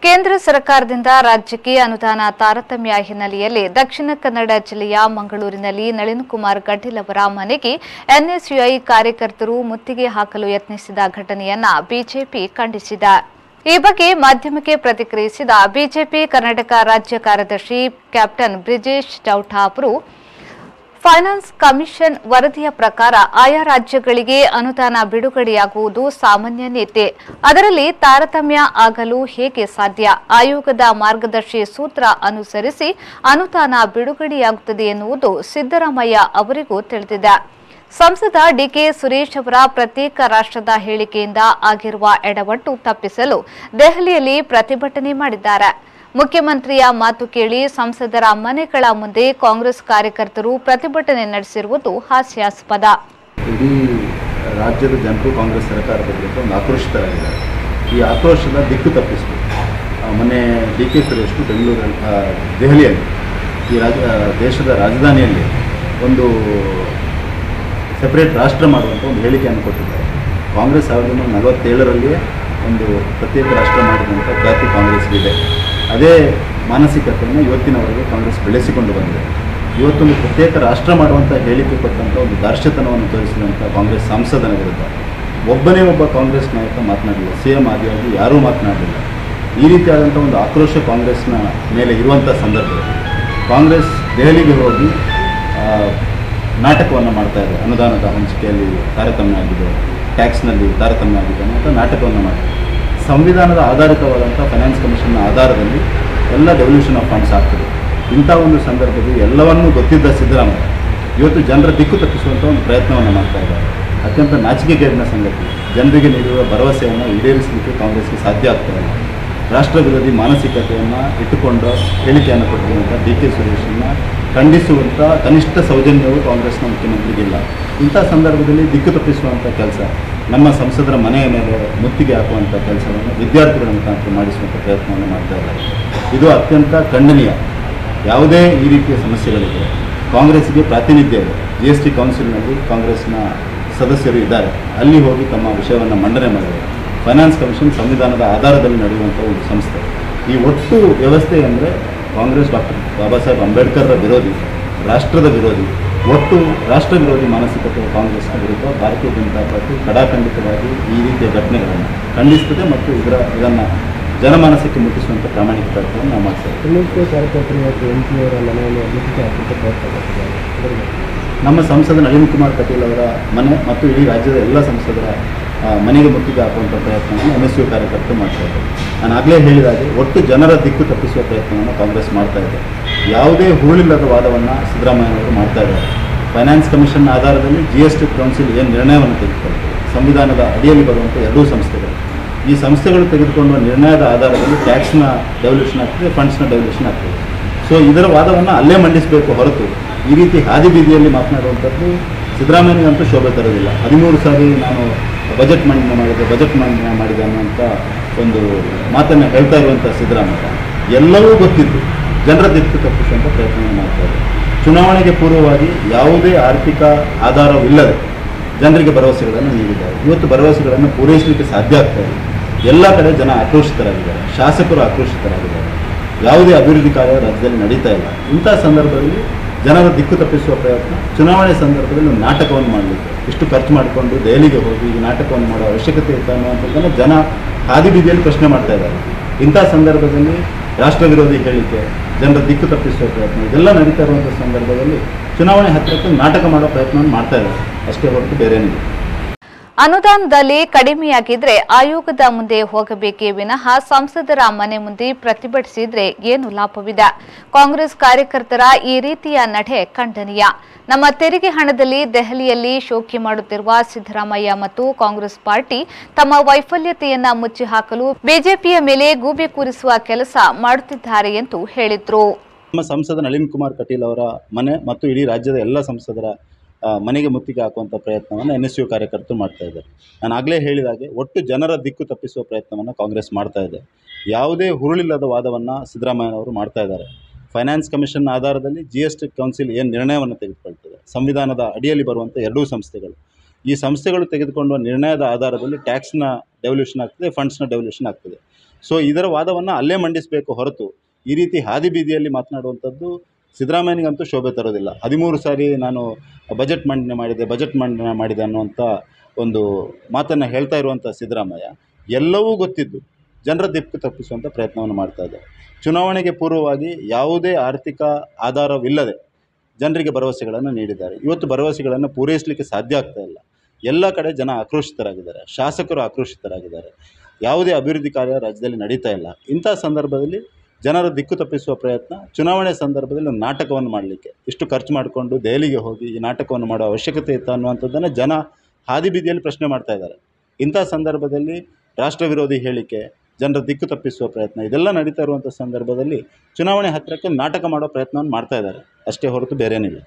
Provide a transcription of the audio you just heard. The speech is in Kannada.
ಕೇಂದ್ರ ಸರ್ಕಾರದಿಂದ ರಾಜ್ಯಕ್ಕೆ ಅನುದಾನ ತಾರತಮ್ಯ ಹಿನ್ನೆಲೆಯಲ್ಲಿ ದಕ್ಷಿಣ ಕನ್ನಡ ಜಿಲ್ಲೆಯ ಮಂಗಳೂರಿನಲ್ಲಿ ನಳಿನ್ ಕುಮಾರ್ ಕಟೀಲ್ ಅವರ ಮನೆಗೆ ಎನ್ಎಸ್ಯುಐ ಕಾರ್ಯಕರ್ತರು ಮುತ್ತಿಗೆ ಹಾಕಲು ಯತ್ನಿಸಿದ ಘಟನೆಯನ್ನ ಬಿಜೆಪಿ ಖಂಡಿಸಿದೆ. ಈ ಬಗ್ಗೆ ಮಾಧ್ಯಮಕ್ಕೆ ಪ್ರತಿಕ್ರಿಯಿಸಿದ ಬಿಜೆಪಿ ಕರ್ನಾಟಕ ರಾಜ್ಯ ಕಾರ್ಯದರ್ಶಿ ಕ್ಯಾಪ್ಟನ್ ಬ್ರಿಜೇಶ್ ಚೌಟಾ ಅವರು ಫೈನಾನ್ಸ್ ಕಮಿಷನ್ ವರದಿಯ ಪ್ರಕಾರ ಆಯಾ ರಾಜ್ಯಗಳಿಗೆ ಅನುದಾನ ಬಿಡುಗಡೆಯಾಗುವುದು ಸಾಮಾನ್ಯ ನೀತಿ. ಅದರಲ್ಲಿ ತಾರತಮ್ಯ ಆಗಲು ಹೇಗೆ ಸಾಧ್ಯ? ಆಯೋಗದ ಮಾರ್ಗದರ್ಶಿ ಸೂತ್ರ ಅನುಸರಿಸಿ ಅನುದಾನ ಬಿಡುಗಡೆಯಾಗುತ್ತದೆ ಎನ್ನುವುದು ಸಿದ್ದರಾಮಯ್ಯ ಅವರಿಗೂ ತಿಳಿದಿದೆ. ಸಂಸದ ಡಿಕೆ ಸುರೇಶ್ ಅವರ ಪ್ರತ್ಯೇಕ ರಾಷ್ಟ್ರದ ಹೇಳಿಕೆಯಿಂದ ಆಗಿರುವ ಎಡವಟ್ಟು ತಪ್ಪಿಸಲು ದೆಹಲಿಯಲ್ಲಿ ಪ್ರತಿಭಟನೆ ಮಾಡಿದ್ದಾರೆ. ಮುಖ್ಯಮಂತ್ರಿಯ ಮಾತು ಕೇಳಿ ಸಂಸದರ ಮನೆಗಳ ಮುಂದೆ ಕಾಂಗ್ರೆಸ್ ಕಾರ್ಯಕರ್ತರು ಪ್ರತಿಭಟನೆ ನಡೆಸಿರುವುದು ಹಾಸ್ಯಾಸ್ಪದ. ಇಡೀ ರಾಜ್ಯದ ಜನರು ಕಾಂಗ್ರೆಸ್ ಸರ್ಕಾರದ ಬಗ್ಗೆ ಒಂದು ಆಕ್ರೋಶಿತರಾಗಿದ್ದಾರೆ. ಈ ಆಕ್ರೋಶದ ದಿಕ್ಕು ತಪ್ಪಿಸಬೇಕು. ಮೊನ್ನೆ ಡಿ ಕೆ ಸುರೇಶ್ ಬೆಂಗಳೂರಲ್ಲಿ ದೆಹಲಿಯಲ್ಲಿ ದೇಶದ ರಾಜಧಾನಿಯಲ್ಲಿ ಒಂದು ಸೆಪರೇಟ್ ರಾಷ್ಟ್ರ ಮಾಡುವಂಥ ಒಂದು ಹೇಳಿಕೆಯನ್ನು ಕೊಟ್ಟಿದ್ದಾರೆ. ಕಾಂಗ್ರೆಸ್ 1947ರಲ್ಲಿಯೇ ಒಂದು ಪ್ರತ್ಯೇಕ ರಾಷ್ಟ್ರ ಮಾಡಿದಂಥ ಖ್ಯಾತಿ ಕಾಂಗ್ರೆಸ್ಗಿದೆ. ಅದೇ ಮಾನಸಿಕತೆಯನ್ನು ಇವತ್ತಿನವರೆಗೆ ಕಾಂಗ್ರೆಸ್ ಬೆಳೆಸಿಕೊಂಡು ಬಂದಿದೆ. ಇವತ್ತೊಂದು ಪ್ರತ್ಯೇಕ ರಾಷ್ಟ್ರ ಮಾಡುವಂಥ ಹೇಳಿಕೆ ಕೊಟ್ಟಂಥ ಒಂದು ದಾರ್ಶನಿಕತನವನ್ನು ತೋರಿಸಿದಂಥ ಕಾಂಗ್ರೆಸ್ ಸಂಸದನ ವಿರುದ್ಧ ಒಬ್ಬನೇ ಒಬ್ಬ ಕಾಂಗ್ರೆಸ್ ನಾಯಕ ಮಾತನಾಡಲಿಲ್ಲ. ಸಿಎಂ ಆದಿಯಾಗಿ ಯಾರೂ ಮಾತನಾಡಲಿಲ್ಲ. ಈ ರೀತಿಯಾದಂಥ ಒಂದು ಆಕ್ರೋಶ ಕಾಂಗ್ರೆಸ್ನ ಮೇಲೆ ಇರುವಂಥ ಸಂದರ್ಭದಲ್ಲಿ ಕಾಂಗ್ರೆಸ್ ದೆಹಲಿಗೆ ಹೋಗಿ ನಾಟಕವನ್ನು ಮಾಡ್ತಾ ಇದೆ. ಅನುದಾನದ ಹಂಚಿಕೆಯಲ್ಲಿ ತಾರತಮ್ಯ ಆಗಿದೆ, ಟ್ಯಾಕ್ಸ್ನಲ್ಲಿ ತಾರತಮ್ಯ ಆಗಿದೆ ಅನ್ನೋಂಥ ನಾಟಕವನ್ನು ಮಾಡ್ತಾರೆ. ಸಂವಿಧಾನದ ಆಧಾರಿತವಾದಂಥ ಫೈನಾನ್ಸ್ ಕಮಿಷನ್ನ ಆಧಾರದಲ್ಲಿ ಎಲ್ಲ ಡೆವಲ್ಯೂಷನ್ ಆಫ್ ಫಂಡ್ಸ್ ಆಗ್ತದೆ. ಇಂಥ ಒಂದು ಸಂದರ್ಭದಲ್ಲಿ ಎಲ್ಲವನ್ನೂ ಗೊತ್ತಿದ್ದ ಸಿದ್ದರಾಮಯ್ಯ ಇವತ್ತು ಜನರ ದಿಕ್ಕು ತಪ್ಪಿಸುವಂಥ ಒಂದು ಪ್ರಯತ್ನವನ್ನು ಮಾಡ್ತಾ ಇದ್ದಾರೆ. ಅತ್ಯಂತ ನಾಚಿಕೆಗೇಡಿನ ಸಂಗತಿ. ಜನರಿಗೆ ನೀಡಿರುವ ಭರವಸೆಯನ್ನು ಈಡೇರಿಸಲಿಕ್ಕೆ ಕಾಂಗ್ರೆಸ್ಗೆ ಸಾಧ್ಯ ಆಗ್ತಾ ಇಲ್ಲ. ರಾಷ್ಟ್ರ ವಿರೋಧಿ ಮಾನಸಿಕತೆಯನ್ನು ಇಟ್ಟುಕೊಂಡು ಹೇಳಿಕೆಯನ್ನು ಕೊಟ್ಟಿರುವಂಥ ಡಿ ಕೆ ಸುರೇಶನ್ನು ಖಂಡಿಸುವಂಥ ಕನಿಷ್ಠ ಸೌಜನ್ಯವು ಕಾಂಗ್ರೆಸ್ನ ಮುಖ್ಯಮಂತ್ರಿಗಿಲ್ಲ. ಇಂಥ ಸಂದರ್ಭದಲ್ಲಿ ದಿಕ್ಕು ತಪ್ಪಿಸುವಂಥ ಕೆಲಸ, ನಮ್ಮ ಸಂಸದರ ಮನೆಯ ಮೇಲೆ ಮುತ್ತಿಗೆ ಹಾಕುವಂಥ ಕೆಲಸವನ್ನು ವಿದ್ಯಾರ್ಥಿಗಳ ಮುಖಾಂತರ ಮಾಡಿಸುವಂಥ ಪ್ರಯತ್ನವನ್ನು ಮಾಡ್ತಾ ಇದ್ದಾರೆ. ಇದು ಅತ್ಯಂತ ಖಂಡನೀಯ. ಯಾವುದೇ ಈ ರೀತಿಯ ಸಮಸ್ಯೆಗಳಿದೆ, ಕಾಂಗ್ರೆಸ್ಗೆ ಪ್ರಾತಿನಿಧ್ಯ ಇದೆ. GST ಕೌನ್ಸಿಲ್ನಲ್ಲಿ ಕಾಂಗ್ರೆಸ್ನ ಸದಸ್ಯರು ಇದ್ದಾರೆ. ಅಲ್ಲಿ ಹೋಗಿ ತಮ್ಮ ವಿಷಯವನ್ನು ಮಂಡನೆ ಮಾಡಿದ್ದಾರೆ. ಫೈನಾನ್ಸ್ ಕಮಿಷನ್ ಸಂವಿಧಾನದ ಆಧಾರದಲ್ಲಿ ನಡೆಯುವಂಥ ಒಂದು ಸಂಸ್ಥೆ. ಈ ಒಟ್ಟು ವ್ಯವಸ್ಥೆ ಅಂದರೆ ಕಾಂಗ್ರೆಸ್ ಡಾಕ್ಟರ್ ಬಾಬಾ ಸಾಹೇಬ್ ಅಂಬೇಡ್ಕರ್ರ ವಿರೋಧಿ, ರಾಷ್ಟ್ರದ ವಿರೋಧಿ, ಒಟ್ಟು ರಾಷ್ಟ್ರ ವಿರೋಧಿ ಮಾನಸಿಕತೆ ಕಾಂಗ್ರೆಸ್ನ ವಿರುದ್ಧ ಭಾರತೀಯ ಜನತಾ ಪಾರ್ಟಿ ಕಡಾಖಂಡಿತವಾಗಿ ಈ ರೀತಿಯ ಘಟನೆಗಳನ್ನು ಖಂಡಿಸ್ತದೆ ಮತ್ತು ಇದನ್ನು ಜನಮಾನಸಕ್ಕೆ ಮುಟ್ಟಿಸುವಂಥ ಪ್ರಾಮಾಣಿಕ ಪ್ರಯತ್ನವನ್ನು ನಾವು ಮಾಡ್ತೇವೆ. ಕಾರ್ಯಕರ್ತರು ಮತ್ತು MP ಅವರ ಮನೆಯಲ್ಲಿ ಮುತ್ತಿಗೆ ಹಾಕುವಂಥ ಪ್ರಯತ್ನ ನಮ್ಮ ಸಂಸದ ನಳಿನ್ ಕುಮಾರ್ ಕಟೀಲ್ ಅವರ ಮನೆ ಮತ್ತು ಇಡೀ ರಾಜ್ಯದ ಎಲ್ಲ ಸಂಸದರ ಮನೆಗೆ ಮುತ್ತಿಗೆ ಹಾಕುವಂಥ ಪ್ರಯತ್ನವನ್ನು NSU ಕಾರ್ಯಕರ್ತರು ಮಾಡ್ತಾ ಇದ್ದಾರೆ. ನಾನು ಆಗಲೇ ಹೇಳಿದಾಗೆ ಒಟ್ಟು ಜನರ ದಿಕ್ಕು ತಪ್ಪಿಸುವ ಪ್ರಯತ್ನವನ್ನು ಕಾಂಗ್ರೆಸ್ ಮಾಡ್ತಾ ಇದೆ. ಯಾವುದೇ ಹೂಳಿಲ್ಲದ ವಾದವನ್ನು ಸಿದ್ದರಾಮಯ್ಯನವರು ಮಾಡ್ತಾ ಇದ್ದಾರೆ. ಫೈನಾನ್ಸ್ ಕಮಿಷನ್ ಆಧಾರದಲ್ಲಿ GST ಕೌನ್ಸಿಲ್ ಏನು ನಿರ್ಣಯವನ್ನು ತೆಗೆದುಕೊಳ್ತದೆ, ಸಂವಿಧಾನದ ಅಡಿಯಲ್ಲಿ ಬರುವಂಥ ಎರಡೂ ಸಂಸ್ಥೆಗಳು, ಈ ಸಂಸ್ಥೆಗಳು ತೆಗೆದುಕೊಳ್ಳುವ ನಿರ್ಣಯದ ಆಧಾರದಲ್ಲಿ ಟ್ಯಾಕ್ಸ್ನ ಡೆವಲ್ಯೂಷನ್ ಆಗ್ತದೆ, ಫಂಡ್ಸ್ನ ಡೆವಲ್ಯೂಷನ್ ಆಗ್ತದೆ. ಸೊ ಇದರ ವಾದವನ್ನು ಅಲ್ಲೇ ಮಂಡಿಸಬೇಕು ಹೊರತು ಈ ರೀತಿ ಹಾದಿ ಬೀದಿಯಲ್ಲಿ ಮಾತನಾಡುವಂಥದ್ದು ಸಿದ್ದರಾಮಯ್ಯನಿಗಂತೂ ಶೋಭೆ ತರೋದಿಲ್ಲ. 13 ಸಾರಿ ನಾನು ಬಜೆಟ್ ಮಂಡನೆ ಮಾಡಿದೆ ಅನ್ನುವಂಥ ಒಂದು ಮಾತನ್ನು ಹೇಳ್ತಾ ಇರುವಂಥ ಸಿದ್ದರಾಮಯ್ಯ ಎಲ್ಲವೂ ಗೊತ್ತಿದ್ದು ಜನರ ದಿಕ್ಕು ತಪ್ಪಿಸುವಂಥ ಪ್ರಯತ್ನವನ್ನು ಮಾಡ್ತಾ ಇದೆ. ಚುನಾವಣೆಗೆ ಪೂರ್ವವಾಗಿ ಯಾವುದೇ ಆರ್ಥಿಕ ಆಧಾರವಿಲ್ಲದೆ ಜನರಿಗೆ ಭರವಸೆಗಳನ್ನು ನೀಡಿದ್ದಾರೆ. ಇವತ್ತು ಭರವಸೆಗಳನ್ನು ಪೂರೈಸಲಿಕ್ಕೆ ಸಾಧ್ಯ ಆಗ್ತಾ ಇಲ್ಲ. ಎಲ್ಲ ಕಡೆ ಜನ ಆಕ್ರೋಶಿತರಾಗಿದ್ದಾರೆ, ಶಾಸಕರು ಆಕ್ರೋಶಿತರಾಗಿದ್ದಾರೆ. ಯಾವುದೇ ಅಭಿವೃದ್ಧಿ ಕಾರ್ಯ ರಾಜ್ಯದಲ್ಲಿ ನಡೀತಾ ಇಲ್ಲ. ಇಂಥ ಸಂದರ್ಭದಲ್ಲಿ ಜನರ ದಿಕ್ಕು ತಪ್ಪಿಸುವ ಪ್ರಯತ್ನ, ಚುನಾವಣೆ ಸಂದರ್ಭದಲ್ಲಿ ಒಂದು ನಾಟಕವನ್ನು ಮಾಡಲಿಕ್ಕೆ ಇಷ್ಟು ಖರ್ಚು ಮಾಡಿಕೊಂಡು ದೆಹಲಿಗೆ ಹೋಗಿ ಈ ನಾಟಕವನ್ನು ಮಾಡೋ ಅವಶ್ಯಕತೆ ಇತ್ತು ಅನ್ನುವಂಥದ್ದನ್ನು ಜನ ಹಾದಿ ಬೀದಿಯಲ್ಲಿ ಪ್ರಶ್ನೆ ಮಾಡ್ತಾ ಇದ್ದಾರೆ. ಇಂಥ ಸಂದರ್ಭದಲ್ಲಿ ರಾಷ್ಟ್ರ ವಿರೋಧಿ ಹೇಳಿಕೆ, ಜನರ ದಿಕ್ಕು ತಪ್ಪಿಸುವ ಪ್ರಯತ್ನ ಇದೆಲ್ಲ ನಡೀತಾ ಇರುವಂಥ ಸಂದರ್ಭದಲ್ಲಿ ಚುನಾವಣೆ ಹತ್ತಿರಕ್ಕೆ ನಾಟಕ ಮಾಡೋ ಪ್ರಯತ್ನವನ್ನು ಮಾಡ್ತಾ ಇದ್ದಾರೆ, ಅಷ್ಟೇ ಹೊರತು ಬೇರೇನಿದೆ. ಅನುದಾನದಲ್ಲಿ ಕಡಿಮೆಯಾಗಿದ್ರೆ ಆಯೋಗದ ಮುಂದೆ ಹೋಗಬೇಕೇ ವಿನಃ ಸಂಸದರ ಮನೆ ಮುಂದೆ ಪ್ರತಿಭಟಿಸಿದ್ರೆ ಏನು ಲಾಭವಿದೆ? ಕಾಂಗ್ರೆಸ್ ಕಾರ್ಯಕರ್ತರ ಈ ರೀತಿಯ ನಡೆ ಖಂಡನೀಯ. ನಮ್ಮ ತೆರಿಗೆ ಹಣದಲ್ಲಿ ದೆಹಲಿಯಲ್ಲಿ ಶೋಕಿ ಮಾಡುತ್ತಿರುವ ಸಿದ್ದರಾಮಯ್ಯ ಮತ್ತು ಕಾಂಗ್ರೆಸ್ ಪಾರ್ಟಿ ತಮ್ಮ ವೈಫಲ್ಯತೆಯನ್ನ ಮುಚ್ಚಿ ಹಾಕಲು ಬಿಜೆಪಿಯ ಮೇಲೆ ಗೂಬೆ ಕೂರಿಸುವ ಕೆಲಸ ಮಾಡುತ್ತಿದ್ದಾರೆ ಎಂದು ಹೇಳಿದ್ರು. ನಮ್ಮ ಸಂಸದ ನಳಿನ್ ಕುಮಾರ್ ಕಟೀಲ್ ಅವರ ಮನೆ ಮತ್ತು ಇಡೀ ರಾಜ್ಯದ ಎಲ್ಲ ಸಂಸದರ ಮನೆಗೆ ಮುತ್ತಿಗೆ ಹಾಕುವಂಥ ಪ್ರಯತ್ನವನ್ನು NSU ಕಾರ್ಯಕರ್ತರು ಮಾಡ್ತಾ ಇದ್ದಾರೆ. ನಾನು ಆಗಲೇ ಹೇಳಿದಾಗೆ ಒಟ್ಟು ಜನರ ದಿಕ್ಕು ತಪ್ಪಿಸುವ ಪ್ರಯತ್ನವನ್ನು ಕಾಂಗ್ರೆಸ್ ಮಾಡ್ತಾ ಇದೆ. ಯಾವುದೇ ಹುರುಳಿಲ್ಲದ ವಾದವನ್ನು ಸಿದ್ದರಾಮಯ್ಯನವರು ಮಾಡ್ತಾ ಇದ್ದಾರೆ. ಫೈನಾನ್ಸ್ ಕಮಿಷನ್ ಆಧಾರದಲ್ಲಿ GST ಕೌನ್ಸಿಲ್ ಏನು ನಿರ್ಣಯವನ್ನು ತೆಗೆದುಕೊಳ್ತದೆ, ಸಂವಿಧಾನದ ಅಡಿಯಲ್ಲಿ ಬರುವಂಥ ಎರಡೂ ಸಂಸ್ಥೆಗಳು, ಈ ಸಂಸ್ಥೆಗಳು ತೆಗೆದುಕೊಳ್ಳುವ ನಿರ್ಣಯದ ಆಧಾರದಲ್ಲಿ ಟ್ಯಾಕ್ಸ್ನ ಡೆವಲ್ಯೂಷನ್ ಆಗ್ತದೆ, ಫಂಡ್ಸ್ನ ಡೆವಲ್ಯೂಷನ್ ಆಗ್ತದೆ. ಸೊ ಇದರ ವಾದವನ್ನು ಅಲ್ಲೇ ಮಂಡಿಸಬೇಕು ಹೊರತು ಈ ರೀತಿ ಹಾದಿ ಬೀದಿಯಲ್ಲಿ ಮಾತನಾಡುವಂಥದ್ದು ಸಿದ್ದರಾಮಯ್ಯನಿಗಂತೂ ಶೋಭೆ ತರೋದಿಲ್ಲ. 13 ಸಾರಿ ನಾನು ಬಜೆಟ್ ಮಂಡನೆ ಮಾಡಿದೆ ಅನ್ನುವಂಥ ಒಂದು ಮಾತನ್ನು ಹೇಳ್ತಾ ಇರುವಂಥ ಸಿದ್ದರಾಮಯ್ಯ ಎಲ್ಲವೂ ಗೊತ್ತಿದ್ದು ಜನರ ದಿಕ್ಕು ತಪ್ಪಿಸುವಂಥ ಪ್ರಯತ್ನವನ್ನು ಮಾಡ್ತಾ ಇದ್ದಾರೆ. ಚುನಾವಣೆಗೆ ಪೂರ್ವವಾಗಿ ಯಾವುದೇ ಆರ್ಥಿಕ ಆಧಾರವಿಲ್ಲದೆ ಜನರಿಗೆ ಭರವಸೆಗಳನ್ನು ನೀಡಿದ್ದಾರೆ. ಇವತ್ತು ಭರವಸೆಗಳನ್ನು ಪೂರೈಸಲಿಕ್ಕೆ ಸಾಧ್ಯ ಆಗ್ತಾ ಇಲ್ಲ. ಎಲ್ಲ ಕಡೆ ಜನ ಆಕ್ರೋಶಿತರಾಗಿದ್ದಾರೆ, ಶಾಸಕರು ಆಕ್ರೋಶಿತರಾಗಿದ್ದಾರೆ. ಯಾವುದೇ ಅಭಿವೃದ್ಧಿ ಕಾರ್ಯ ರಾಜ್ಯದಲ್ಲಿ ನಡೀತಾ ಇಲ್ಲ. ಇಂಥ ಸಂದರ್ಭದಲ್ಲಿ ಜನರ ದಿಕ್ಕು ತಪ್ಪಿಸುವ ಪ್ರಯತ್ನ, ಚುನಾವಣೆ ಸಂದರ್ಭದಲ್ಲಿ ಒಂದು ನಾಟಕವನ್ನು ಮಾಡಲಿಕ್ಕೆ ಇಷ್ಟು ಖರ್ಚು ಮಾಡಿಕೊಂಡು ದೆಹಲಿಗೆ ಹೋಗಿ ಈ ನಾಟಕವನ್ನು ಮಾಡೋ ಅವಶ್ಯಕತೆ ಇತ್ತು ಅನ್ನುವಂಥದ್ದನ್ನು ಜನ ಹಾದಿ ಬೀದಿಯಲ್ಲಿ ಪ್ರಶ್ನೆ ಮಾಡ್ತಾ ಇದ್ದಾರೆ. ಇಂಥ ಸಂದರ್ಭದಲ್ಲಿ ರಾಷ್ಟ್ರ ವಿರೋಧಿ ಹೇಳಿಕೆ, ಜನರ ದಿಕ್ಕು ತಪ್ಪಿಸುವ ಪ್ರಯತ್ನ ಇದೆಲ್ಲ ನಡೀತಾ ಇರುವಂಥ ಸಂದರ್ಭದಲ್ಲಿ ಚುನಾವಣೆ ಹತ್ತಿರಕ್ಕೆ ನಾಟಕ ಮಾಡೋ ಪ್ರಯತ್ನವನ್ನು ಮಾಡ್ತಾ ಇದ್ದಾರೆ, ಅಷ್ಟೇ ಹೊರತು ಬೇರೇನಿಲ್ಲ.